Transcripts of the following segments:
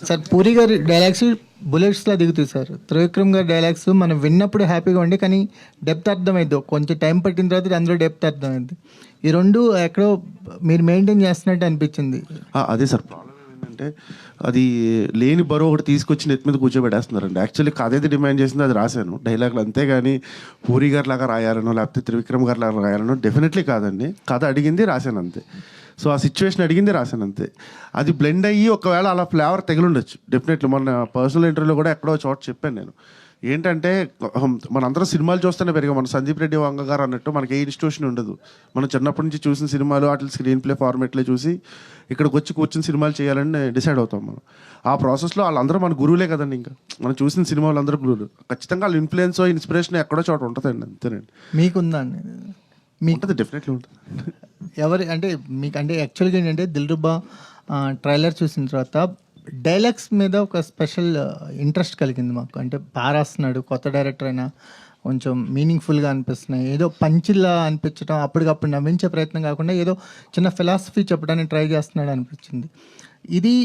Sir puri గారి dialogues బుల్లెట్స్లా దిగుతాయి sir. Trivikram గారి డైలాగ్స్ మనం విన్నప్పుడు హ్యాపీగా ఉండే, కానీ డెప్త్ అర్థమైంది. కొంచెం టైం పట్టిన తర్వాత అందులో డెప్త్ అర్థమైంది. ఈ రెండు ఎక్కడో మీరు మెయింటైన్ చేస్తున్నట్టు అనిపించింది. అదే సార్ ప్రాబ్లం ఏంటంటే అది లేని బరువు ఒకటి తీసుకొచ్చి నెత్తి మీద కూర్చోబెట్టేస్తున్నారండి. యాక్చువల్లీ కథ ఏది డిమాండ్ చేసిందో అది రాశాను డైలాగులు, అంతేగాని పూరి గారి లాగా రాయాలనో లేకపోతే త్రివిక్రమ్ గారి లాగా రాయాలనో డెఫినెట్లీ కాదండి. కథ అడిగింది రాశాను అంతే. సో ఆ సిచ్యువేషన్ అడిగింది రాశాను అంతే. అది బ్లెండ్ అయ్యి ఒకవేళ అలా ఫ్లేవర్ తెగులుండొచ్చు డెఫినెట్లీ. మన పర్సనల్ ఇంటర్వ్యూలో కూడా ఎక్కడో చోట చెప్పాను నేను. ఏంటంటే మనందరం సినిమాలు చూస్తూనే పెరిగాం. మన సందీప్ రెడ్డి వంగ గారు అన్నట్టు మనకి ఏ ఇన్స్టిట్యూషన్ ఉండదు. మనం చిన్నప్పటి నుంచి చూసిన సినిమాలు వాటి స్క్రీన్ ప్లే ఫార్మేట్లే చూసి ఇక్కడికి వచ్చి కూర్చుని సినిమాలు చేయాలని డిసైడ్ అవుతాం మనం. ఆ ప్రాసెస్లో వాళ్ళందరూ మన గురువులే కదండి. ఇంకా మనం చూసిన సినిమా వాళ్ళందరూ గురువులు. ఖచ్చితంగా వాళ్ళ ఇన్ఫ్లుయెన్స్ ఇన్స్పిరేషన్ ఎక్కడో చోట ఉంటుందండి, అంతేనండి. మీకుందండి? మీకు ఉంటుంది, డెఫినెట్లీ ఉంటుంది. ఎవరి అంటే మీకు అంటే యాక్చువల్గా ఏంటంటే దిల్రుబా ట్రైలర్ చూసిన తర్వాత డైలాగ్స్ మీద ఒక స్పెషల్ ఇంట్రెస్ట్ కలిగింది మాకు. అంటే బాగా రాస్తున్నాడు, కొత్త డైరెక్టర్ అయినా కొంచెం మీనింగ్ఫుల్గా అనిపిస్తున్నాయి. ఏదో పంచిల్లా అనిపించడం, అప్పటికప్పుడు నవ్వించే ప్రయత్నం కాకుండా ఏదో చిన్న ఫిలాసఫీ చెప్పడానికి ట్రై చేస్తున్నాడు అనిపించింది. ఇది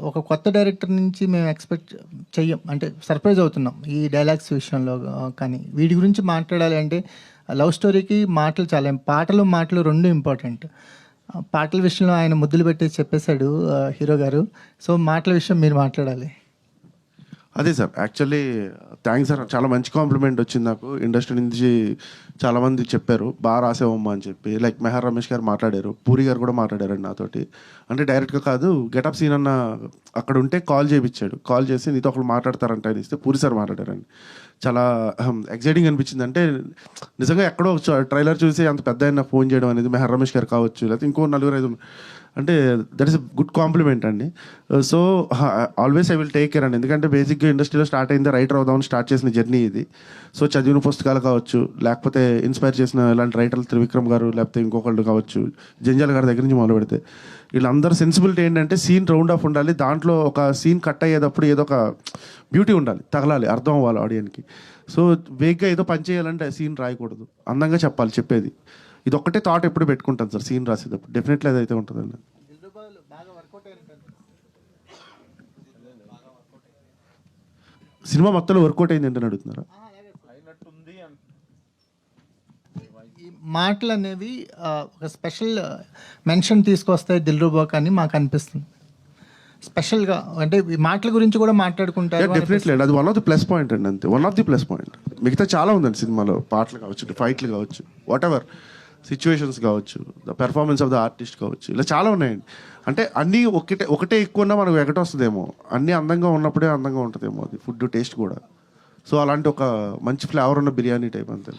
ఒక కొత్త డైరెక్టర్ నుంచి మేము ఎక్స్పెక్ట్ చెయ్యం, అంటే సర్ప్రైజ్ అవుతున్నాం ఈ డైలాగ్స్ విషయంలో. కానీ వీటి గురించి మాట్లాడాలి అంటే లవ్ స్టోరీకి మాటలు చాలా, మాటలు రెండు ఇంపార్టెంట్. పాటల విషయంలో ఆయన ముద్దులు పెట్టి చెప్పేశాడు హీరో గారు. సో మాటల విషయం మీరు మాట్లాడాలి. అదే సార్, యాక్చువల్లీ థ్యాంక్స్ సార్. చాలా మంచి కాంప్లిమెంట్ వచ్చింది నాకు. ఇండస్ట్రీ నుంచి చాలామంది చెప్పారు బాగా రాసేవమ్మా అని చెప్పి. లైక్ మెహర్ రమేష్ గారు మాట్లాడారు, పూరి గారు కూడా మాట్లాడారండి నాతోటి. అంటే డైరెక్ట్గా కాదు, గెటప్ సీన్ అన్న అక్కడ ఉంటే కాల్ చేయించాడు. కాల్ చేసి నీతో ఒకళ్ళు మాట్లాడతారంట అని ఇస్తే పూరి సార్ మాట్లాడారండి. చాలా ఎక్సైటింగ్ అనిపించింది. అంటే నిజంగా ఎక్కడో ట్రైలర్ చూసి అంత పెద్ద ఆయన ఫోన్ చేయడం అనేది, మెహర్ రమేష్ గారు కావచ్చు లేకపోతే ఇంకో 4-5, అంటే దట్ ఈస్ గుడ్ కాంప్లిమెంట్ అండి. So always I will take care అండి. ఎందుకంటే బేసిక్గా ఇండస్ట్రీలో స్టార్ట్ అయింది రైటర్ అవుదామని స్టార్ట్ చేసిన జర్నీ ఇది. సో చదివిన పుస్తకాలు కావచ్చు, లేకపోతే ఇన్స్పైర్ చేసిన ఇలాంటి రైటర్లు త్రివిక్రమ్ గారు లేకపోతే ఇంకొకళ్ళు కావచ్చు, జంజాల గారి దగ్గర నుంచి మొదలు పెడితే వీళ్ళందరూ సెన్సిబిలిటీ ఏంటంటే సీన్ రౌండ్ ఆఫ్ ఉండాలి. దాంట్లో ఒక సీన్ కట్ అయ్యేటప్పుడు ఏదో ఒక బ్యూటీ ఉండాలి, తగలాలి, అర్థం అవ్వాలి ఆడియన్కి. సో వేగ్గా ఏదో పని చేయాలంటే సీన్ రాయకూడదు, అందంగా చెప్పాలి చెప్పేది. ఇది ఒక్కటే థాట్ ఎప్పుడు పెట్టుకుంటాను సార్ సీన్ రాసేటప్పుడు. డెఫినెట్లీ అదైతే ఉంటుందండి. సినిమా మొత్తంలో వర్కౌట్ అయింది ఏంటని అడుగుతున్నారా? ఈ మాటలు అనేవి ఒక స్పెషల్ మెన్షన్ తీసుకొస్తాయి దిల్రుబాక్ అని మాకు అనిపిస్తుంది. స్పెషల్గా అంటే ఈ మాటల గురించి కూడా మాట్లాడుకుంటారు. డెఫినెట్లీ అండి, అది one of the plus point అండి, అంతే. One of the plus point. మిగతా చాలా ఉందండి సినిమాలో. పాటలు కావచ్చు, ఫైట్లు కావచ్చు, వాట్ ఎవర్ సిచ్యువేషన్స్ కావచ్చు, the performance of the artist కావచ్చు, ఇలా చాలా ఉన్నాయండి. అంటే అన్నీ ఒకటే ఎక్కువ ఉన్నా మనకు ఎగటొస్తుందేమో. అన్నీ అందంగా ఉన్నప్పుడే అందంగా ఉంటుందేమో అది ఫుడ్ టేస్ట్ కూడా. సో అలాంటి ఒక మంచి ఫ్లేవర్ ఉన్న బిర్యానీ టైప్ అంతే.